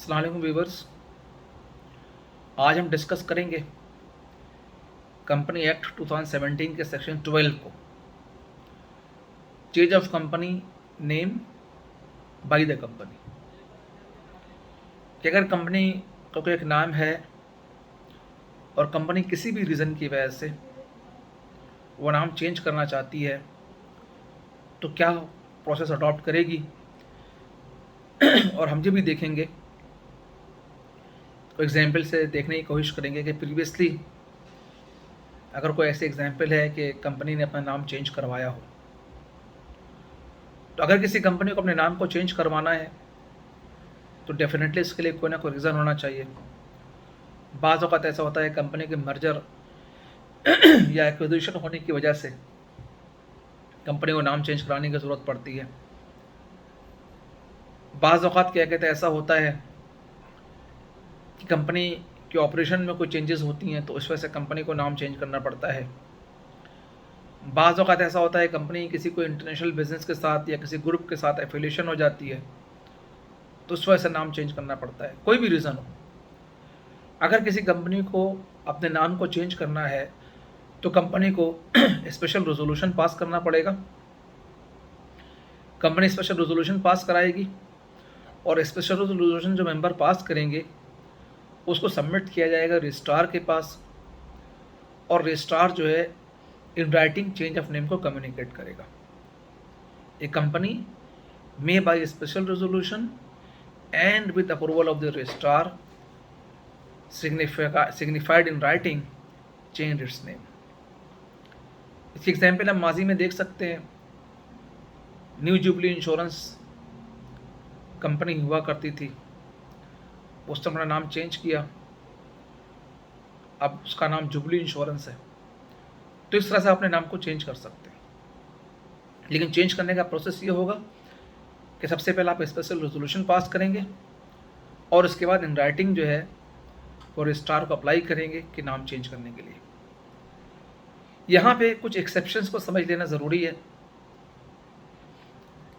अस्सलाम वालेकुम व्यूवर्स। आज हम डिस्कस करेंगे कंपनी एक्ट 2017 के सेक्शन 12 को, change of company name by the company. कि अगर कंपनी का कोई एक नाम है और कंपनी किसी भी रीज़न की वजह से वो नाम चेंज करना चाहती है तो क्या प्रोसेस अडॉप्ट करेगी, और हम ये भी देखेंगे, तो एग्जाम्पल से देखने की कोशिश करेंगे कि प्रीवियसली अगर कोई ऐसे एग्जाम्पल है कि कंपनी ने अपना नाम चेंज करवाया हो। तो अगर किसी कंपनी को अपने नाम को चेंज करवाना है तो डेफिनेटली इसके लिए कोई ना कोई रीज़न होना चाहिए। बाज़ औक़ात ऐसा होता है कंपनी के मर्जर या एक्विजिशन होने की वजह से कंपनी को नाम चेंज कराने की ज़रूरत पड़ती है। बाज़ औक़ात क्या कहते हैं, ऐसा होता है कि कंपनी के ऑपरेशन में कोई चेंजेस होती हैं तो इस वजह से कंपनी को नाम चेंज करना पड़ता है। बाज़ औक़ात ऐसा होता है कंपनी किसी को इंटरनेशनल बिजनेस के साथ या किसी ग्रुप के साथ एफिलिएशन हो जाती है तो उस वजह से नाम चेंज करना पड़ता है। कोई भी रीज़न हो, अगर किसी कंपनी को अपने नाम को चेंज करना है तो कंपनी को स्पेशल रेजोल्यूशन पास करना पड़ेगा। कंपनी स्पेशल रेजोल्यूशन पास कराएगी और स्पेशल रेजोल्यूशन जो मेंबर पास करेंगे उसको सबमिट किया जाएगा रजिस्ट्रार के पास, और रजिस्ट्रार जो है in writing change of name को कम्युनिकेट करेगा। A company may by special resolution and with approval of the registrar signified in writing change its name. इसकी एग्जाम्पल हम माजी में देख सकते हैं। न्यू जुबली इंश्योरेंस कंपनी हुआ करती थी, उसने अपना नाम चेंज किया, अब उसका नाम जुबली इंश्योरेंस है। तो इस तरह से अपने नाम को चेंज कर सकते हैं, लेकिन चेंज करने का प्रोसेस ये होगा कि सबसे पहले आप स्पेशल रेजोल्यूशन पास करेंगे और उसके बाद इन राइटिंग जो है वो रजिस्ट्रार को अप्लाई करेंगे कि नाम चेंज करने के लिए। यहाँ पे कुछ एक्सेप्शंस को समझ लेना ज़रूरी है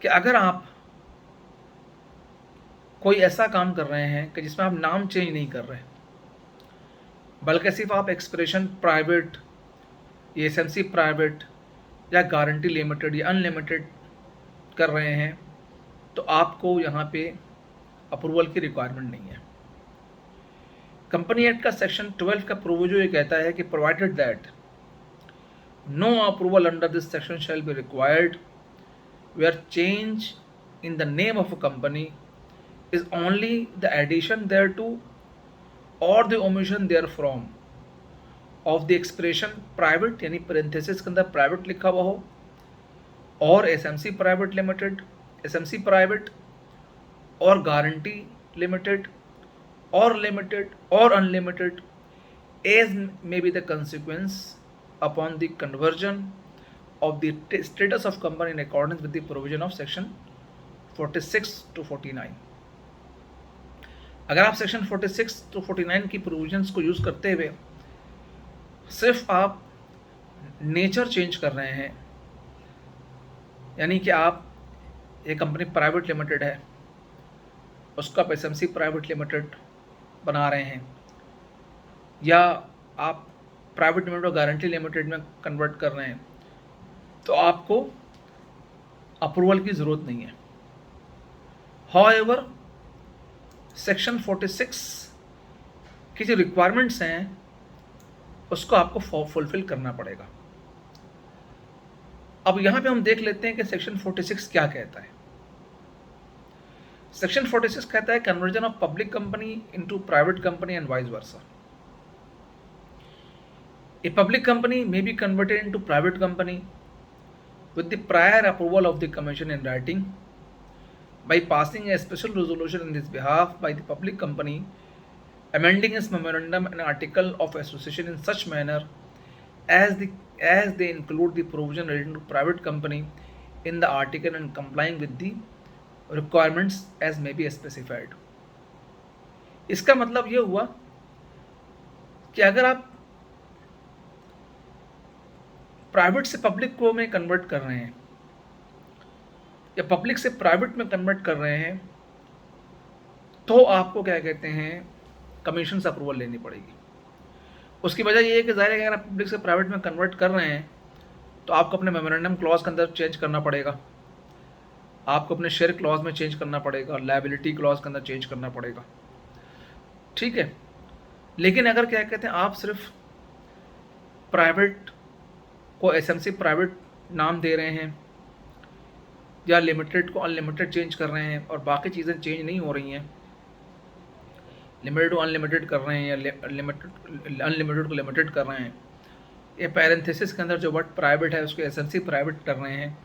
कि अगर आप कोई ऐसा काम कर रहे हैं कि जिसमें आप नाम चेंज नहीं कर रहे, बल्कि सिर्फ आप एक्सप्रेशन प्राइवेट, एसएमसी प्राइवेट या गारंटी लिमिटेड या अनलिमिटेड कर रहे हैं, तो आपको यहाँ पे अप्रूवल की रिक्वायरमेंट नहीं है। कंपनी एक्ट का सेक्शन 12 का प्रोविजो ये कहता है कि provided that no approval under this section shall be required where change in the name of a company is only the addition thereto or the omission therefrom of the expression private, यानी parenthesis के अंदर private लिखा हुआ हो, और SMC private limited, SMC private और guarantee limited और limited और unlimited as may be the consequence upon the conversion of the status of company in accordance with the provision of section 46 to 49। अगर आप section 46 to 49 की provisions को use करते हुए सिर्फ आप नेचर चेंज कर रहे हैं, यानी कि आप एक कंपनी प्राइवेट लिमिटेड है उसको आप एसएमसी प्राइवेट लिमिटेड बना रहे हैं, या आप प्राइवेट लिमिटेड और गारंटी लिमिटेड में कन्वर्ट कर रहे हैं, तो आपको अप्रूवल की ज़रूरत नहीं है। हाउएवर सेक्शन 46 की जो रिक्वायरमेंट्स हैं उसको आपको फुलफिल करना पड़ेगा। अब यहाँ पे हम देख लेते हैं कि सेक्शन 46 क्या कहता है। सेक्शन 46 कहता है conversion of public company into private company and vice versa. A public company may be converted into private company with the prior approval of the commission in writing by passing a special resolution in this behalf by the public company, amending its memorandum and article of association in such manner as they include the provision relating to private company in the article and complying with the requirements as may be specified। इसका मतलब ये हुआ कि अगर आप private से public को में कन्वर्ट कर रहे हैं या पब्लिक से प्राइवेट में कन्वर्ट कर रहे हैं, तो आपको क्या कहते हैं, कमीशन से अप्रूवल लेनी पड़ेगी। उसकी वजह ये है कि ज़ाहिर है कि अगर आप पब्लिक से प्राइवेट में कन्वर्ट कर रहे हैं तो आपको अपने मेमोरेंडम क्लॉज के अंदर चेंज करना पड़ेगा, आपको अपने शेयर क्लॉज में चेंज करना पड़ेगा, लायबिलिटी क्लॉज के अंदर चेंज करना पड़ेगा, ठीक है। लेकिन अगर क्या कहते हैं आप सिर्फ प्राइवेट को एसएमसी प्राइवेट नाम दे रहे हैं या लिमिटेड को अनलिमिटेड चेंज कर रहे हैं और बाकी चीज़ें चेंज नहीं हो रही हैं, लिमिटेड को अनलिमिटेड कर रहे हैं या अनलिमिटेड को लिमिटेड कर रहे हैं, ये पैरेंथेसिस के अंदर जो वर्ड प्राइवेट है उसको एसएमसी प्राइवेट कर रहे हैं,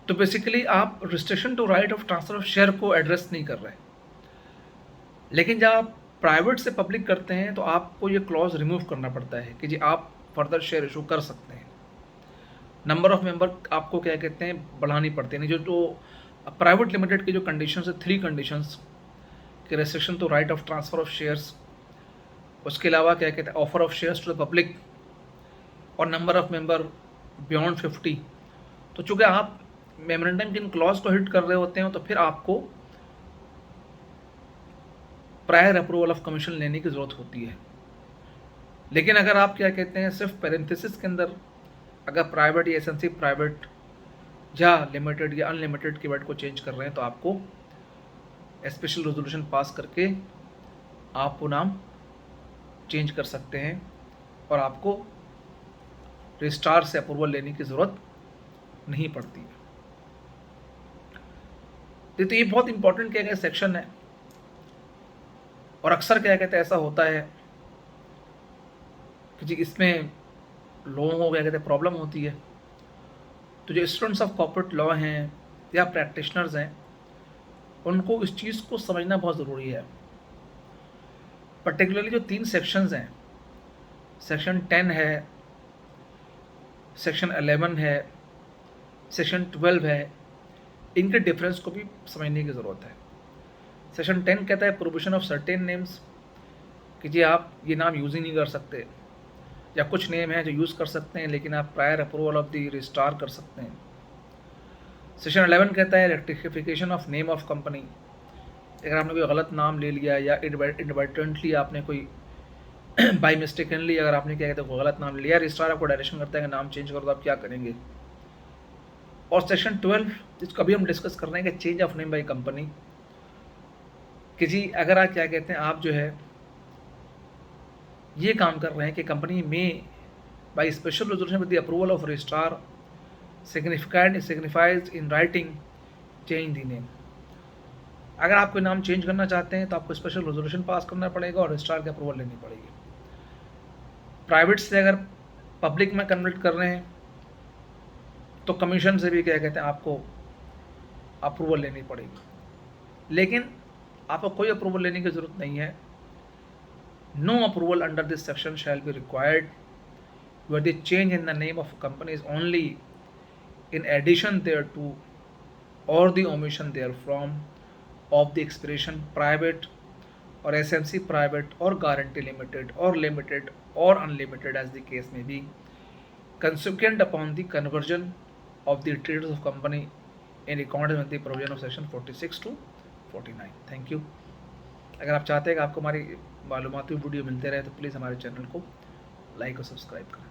तो बेसिकली आप restriction to right of transfer of share को एड्रेस नहीं कर रहे। लेकिन जब आप प्राइवेट से पब्लिक करते हैं तो आपको ये क्लॉज रिमूव करना पड़ता है कि जी आप फर्दर शेयर इशू कर सकते हैं, नंबर ऑफ मेंबर आपको क्या कहते हैं बढ़ानी पड़ती है। जो प्राइवेट लिमिटेड की जो कंडीशंस है, 3 कंडीशंस कि restriction to right of transfer of shares, उसके अलावा क्या कहते हैं offer of shares to the public और नंबर ऑफ मेंबर बियॉन्ड 50। तो चूँकि आप मेमोरेंडम की इन क्लॉज को हिट कर रहे होते हैं तो फिर आपको प्रायर अप्रूवल ऑफ कमीशन लेने की ज़रूरत होती है। लेकिन अगर आप क्या कहते हैं सिर्फ पैरेंथेसिस के अंदर अगर प्राइवेट या एसएमसी प्राइवेट या लिमिटेड या अनलिमिटेड की वर्ड को चेंज कर रहे हैं तो आपको स्पेशल रेजोल्यूशन पास करके आप वो नाम चेंज कर सकते हैं और आपको रजिस्ट्रार से अप्रूवल लेने की ज़रूरत नहीं पड़ती है। तो ये बहुत इंपॉर्टेंट क्या कहते सेक्शन है और अक्सर क्या कहते हैं ऐसा होता है कि जी इसमें लोगों को क्या कहते हैं प्रॉब्लम होती है। तो जो स्टूडेंट्स ऑफ कॉर्पोरेट लॉ हैं या प्रैक्टिशनर्स हैं उनको इस चीज़ को समझना बहुत ज़रूरी है। पर्टिकुलरली जो 3 सेक्शंस हैं, सेक्शन 10 है, सेक्शन 11 है, सेक्शन 12 है, इनके डिफरेंस को भी समझने की ज़रूरत है। सेक्शन 10 कहता है प्रोहिबिशन ऑफ सर्टेन नेम्स कि जी आप ये नाम यूज़ ही नहीं कर सकते, या कुछ नेम हैं जो यूज़ कर सकते हैं लेकिन आप prior approval of the registrar कर सकते हैं। सेक्शन 11 कहता है rectification of name of company, अगर आपने कोई गलत नाम ले लिया या इनएडवर्टेंटली आपने कोई बाई मिस्टेकनली अगर आपने क्या कहते हैं गलत नाम लिया, रजिस्ट्रार आपको डायरेक्शन करता है कि नाम चेंज करो तो आप क्या करेंगे। और सेक्शन 12 जिसको अभी हम डिस्कस कर रहे हैं कि change of name by company कि जी अगर आप क्या कहते हैं आप जो है ये काम कर रहे हैं कि कंपनी में by special resolution with the approval of registrar signifies in writing change the name. अगर आप कोई नाम चेंज करना चाहते हैं तो आपको स्पेशल रेजोल्यूशन पास करना पड़ेगा और रजिस्ट्रार की अप्रूवल लेनी पड़ेगी। प्राइवेट से अगर पब्लिक में कन्वर्ट कर रहे हैं तो कमीशन से भी क्या कहते हैं आपको अप्रूवल लेनी पड़ेगी। लेकिन आपको कोई अप्रूवल लेने की ज़रूरत नहीं है। No approval under this section shall be required where the change in the name of a company is only in addition thereto or the omission therefrom of the expression private or SMC private or guarantee limited or limited or unlimited as the case may be consequent upon the conversion of the traders of company in accordance with the provision of section 46 to 49। Thank you. अगर आप चाहते हैं कि आपको हमारी मालूमाती video मिलते रहे तो प्लीज़ हमारे चैनल को लाइक और सब्सक्राइब करें।